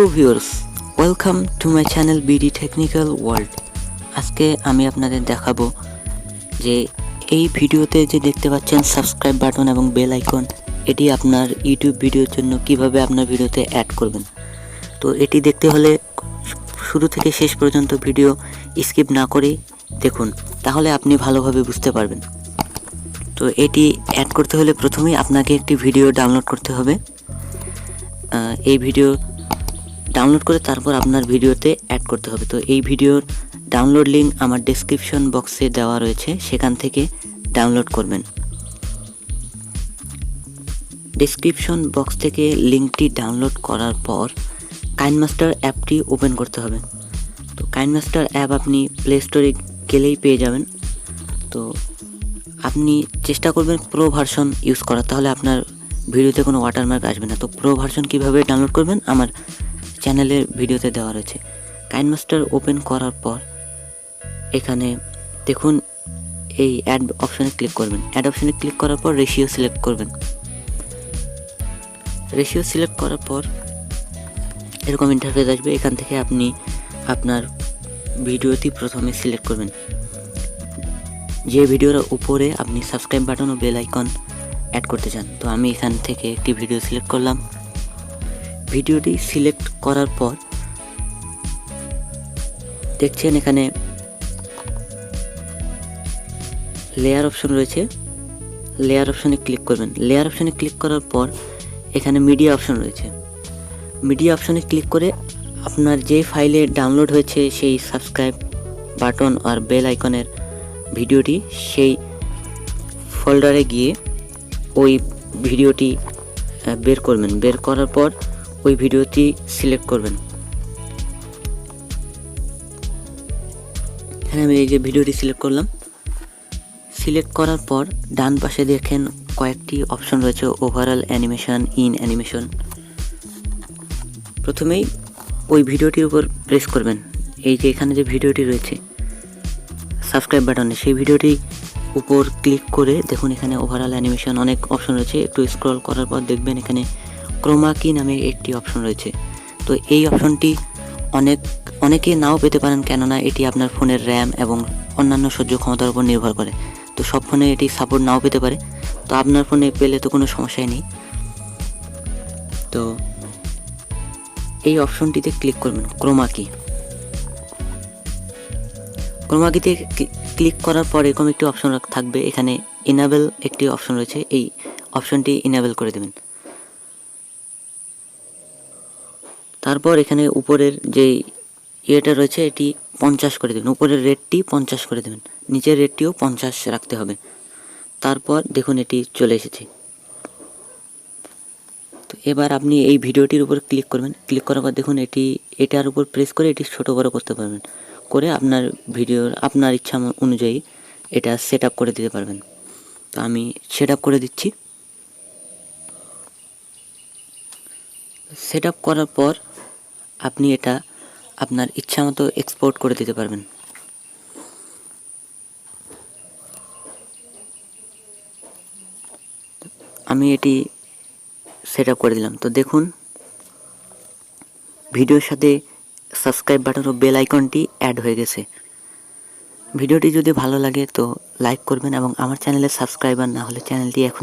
Hello viewers, welcome to my channel BD technical world. আজকে আমি আপনাদের দেখাবো যে এই ভিডিওতে যে দেখতে পাচ্ছেন সাবস্ক্রাইব বাটন এবং বেল আইকন, এটি আপনার ইউটিউব ভিডিওর জন্য কিভাবে আপনার ভিডিওতে অ্যাড করবেন। তো এটি দেখতে হলে শুরু থেকে শেষ পর্যন্ত ভিডিও স্কিপ না করেই দেখুন, তাহলে আপনি ভালোভাবে বুঝতে পারবেন। তো এটি অ্যাড করতে হলে প্রথমেই আপনাকে একটি ভিডিও ডাউনলোড করতে হবে। এই ভিডিও ডাউনলোড করে তারপর আপনার ভিডিওতে অ্যাড করতে হবে। তো এই ভিডিওর ডাউনলোড লিঙ্ক আমার ডেসক্রিপশন বক্সে দেওয়া রয়েছে, সেখান থেকে ডাউনলোড করবেন। ডেসক্রিপশন বক্স থেকে লিঙ্কটি ডাউনলোড করার পর কাইনমাস্টার অ্যাপটি ওপেন করতে হবে। তো কাইনমাস্টার অ্যাপ আপনি প্লে স্টোরে গেলেই পেয়ে যাবেন। তো আপনি চেষ্টা করবেন প্রো ভার্সন ইউজ করা, তাহলে আপনার ভিডিওতে কোনো ওয়াটারমার্ক আসবে না। তো প্রো ভার্সন কীভাবে ডাউনলোড করবেন আমার চ্যানেলের ভিডিওতে দেওয়া রয়েছে। কাইনমাস্টার ওপেন করার পর এখানে দেখুন এই অ্যাড অপশানে ক্লিক করবেন। অ্যাড অপশানে ক্লিক করার পর রেশিও সিলেক্ট করবেন। রেশিও সিলেক্ট করার পর এরকম ইন্টারফেস আসবে। এখান থেকে আপনি আপনার ভিডিওটি প্রথমে সিলেক্ট করবেন। যে ভিডিওর উপরে আপনি subscribe button oh bell icon add করতে চান। তো আমি এখান থেকে একটি ভিডিও সিলেক্ট করলাম। ভিডিওটি সিলেক্ট করার পর দেখছেন এখানে লেয়ার অপশন রয়েছে, লেয়ার অপশনে ক্লিক করবেন। লেয়ার অপশনে ক্লিক করার পর এখানে মিডিয়া অপশন রয়েছে। মিডিয়া অপশনে ক্লিক করে আপনার যে ফাইলে ডাউনলোড হয়েছে সেই সাবস্ক্রাইব বাটন আর বেল আইকনের ভিডিওটি, সেই ফোল্ডারে গিয়ে ওই ভিডিওটি বের করবেন। বের করার পর ওই ভিডিওটি সিলেক্ট করবেন। এখানে আমি এই যে ভিডিওটি সিলেক্ট করলাম। সিলেক্ট করার পর ডান পাশে দেখেন কয়েকটি অপশন রয়েছে, ওভারঅল অ্যানিমেশন, ইন অ্যানিমেশন। প্রথমেই ওই ভিডিওটির উপর প্রেস করবেন। এই যে এখানে যে ভিডিওটি রয়েছে সাবস্ক্রাইব বাটনে, সেই ভিডিওটি উপর ক্লিক করে দেখুন এখানে ওভারঅল অ্যানিমেশন অনেক অপশন রয়েছে। একটু স্ক্রল করার পর দেখবেন এখানে ক্রোমা কি নামে একটি অপশন রয়েছে। তো এই অপশনটি অনেকে নাও পেতে পারেন, কেননা এটি আপনার ফোনের র্যাম এবং অন্যান্য সহ্য ক্ষমতার উপর নির্ভর করে। তো সব ফোনে এটি সাপোর্ট নাও পেতে পারে, তো আপনার ফোনে পেলে তো কোনো সমস্যাই নেই। তো এই অপশনটিতে ক্লিক করবেন, ক্রোমা কি। ক্রোমা কিতে ক্লিক করার পর এরকম একটি অপশন থাকবে, এখানে ইনেবল একটি অপশন রয়েছে, এই অপশনটি ইনেবল করে দেবেন। তারপর এখানে উপরের যে ইয়েটা রয়েছে এটি 50 করে দেবেন। উপরের রেটটি 50 করে দেবেন, নিচের রেটটিও 50 রাখতে হবে। তারপর দেখুন এটি চলে এসেছে। তো এবার আপনি এই ভিডিওটির উপর ক্লিক করবেন। ক্লিক করার পর দেখুন এটার উপর প্রেস করে এটি ছোট বড় করতে পারবেন, করে আপনার ভিডিওর আপনার ইচ্ছা অনুযায়ী এটা সেট আপ করে দিতে পারবেন। তো আমি সেট আপ করে দিচ্ছি। সেট আপ করার পর আপনি এটা আপনার ইচ্ছা মতো এক্সপোর্ট করে দিতে পারবেন। আমি এটি সেট আপ করে দিলাম। তো দেখুন ভিডিওর সাথে সাবস্ক্রাইব বাটন ও বেল আইকনটি অ্যাড হয়ে গেছে। ভিডিওটি যদি ভালো লাগে তো লাইক করবেন এবং আমার চ্যানেলে সাবস্ক্রাইবার না হলে চ্যানেলটি এখন